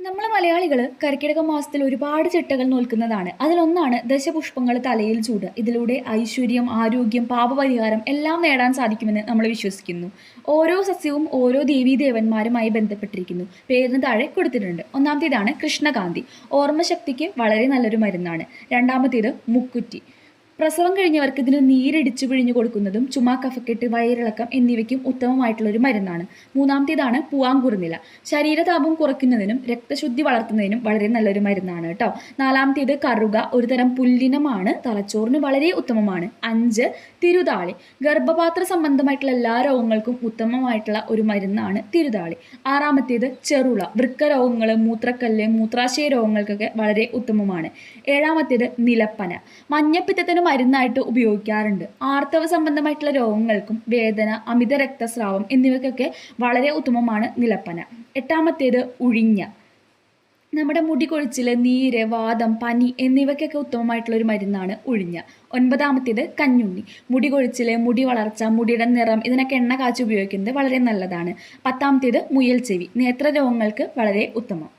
നമ്മൾ മലയാളികൾ കർക്കിടക മാസത്തിൽ ഒരുപാട് ചിട്ടകൾ നോൽക്കുന്നതാണ്. അതിലൊന്നാണ് ദശപുഷ്പങ്ങൾ തലയിൽ ചൂടുക. ഇതിലൂടെ ഐശ്വര്യം, ആരോഗ്യം, പാപപരിഹാരം എല്ലാം നേടാൻ സാധിക്കുമെന്ന് നമ്മൾ വിശ്വസിക്കുന്നു. ഓരോ സസ്യവും ഓരോ ദേവീദേവന്മാരുമായി ബന്ധപ്പെട്ടിരിക്കുന്നു. പേരിന് താഴെ കൊടുത്തിട്ടുണ്ട്. ഒന്നാമത്തേതാണ് കൃഷ്ണകാന്തി. ഓർമ്മശക്തിക്ക് വളരെ നല്ലൊരു മരുന്നാണ്. രണ്ടാമത്തേത് മുക്കുറ്റി. പ്രസവം കഴിഞ്ഞവർക്ക് ഇതിന് നീരിടിച്ചു പിഴിഞ്ഞു കൊടുക്കുന്നതും ചുമ, കഫക്കെട്ട്, വയറിളക്കം എന്നിവയ്ക്കും ഉത്തമമായിട്ടുള്ളൊരു മരുന്നാണ്. മൂന്നാമത്തേതാണ് പൂവാങ്കുറുനില. ശരീരതാപം കുറയ്ക്കുന്നതിനും രക്തശുദ്ധി വളർത്തുന്നതിനും വളരെ നല്ലൊരു മരുന്നാണ് കേട്ടോ. നാലാമത്തേത് കറുക. ഒരു തരം പുല്ലിനമാണ്, തലച്ചോറിന് വളരെ ഉത്തമമാണ്. 5 തിരുതാളി. ഗർഭപാത്ര സംബന്ധമായിട്ടുള്ള എല്ലാ രോഗങ്ങൾക്കും ഉത്തമമായിട്ടുള്ള ഒരു മരുന്നാണ് തിരുതാളി. ആറാമത്തേത് ചെറുള. വൃക്ക രോഗങ്ങൾ, മൂത്രക്കല്ല്, മൂത്രാശയ രോഗങ്ങൾക്കൊക്കെ വളരെ ഉത്തമമാണ്. ഏഴാമത്തേത് നിലപ്പന. മഞ്ഞപ്പിത്തത്തിന് മരുന്നായിട്ട് ഉപയോഗിക്കാറുണ്ട്. ആർത്തവ സംബന്ധമായിട്ടുള്ള രോഗങ്ങൾക്കും വേദന, അമിത രക്തസ്രാവം എന്നിവയ്ക്കൊക്കെ വളരെ ഉത്തമമാണ് നിലപ്പന. എട്ടാമത്തേത് ഉഴിഞ്ഞ. നമ്മുടെ മുടി കൊഴിച്ചിൽ, നീര്, വാദം, പനി എന്നിവയ്ക്കൊക്കെ ഉത്തമമായിട്ടുള്ളൊരു മരുന്നാണ് ഉഴിഞ്ഞ. ഒൻപതാമത്തേത് കഞ്ഞുണ്ണി. മുടി കൊഴിച്ചിൽ, മുടി വളർച്ച, മുടിയുടെ നിറം ഇതിനൊക്കെ എണ്ണ കാച്ചി ഉപയോഗിക്കുന്നത് വളരെ നല്ലതാണ്. പത്താമത്തേത് മുയൽ ചെവി. നേത്ര രോഗങ്ങൾക്ക് വളരെ ഉത്തമം.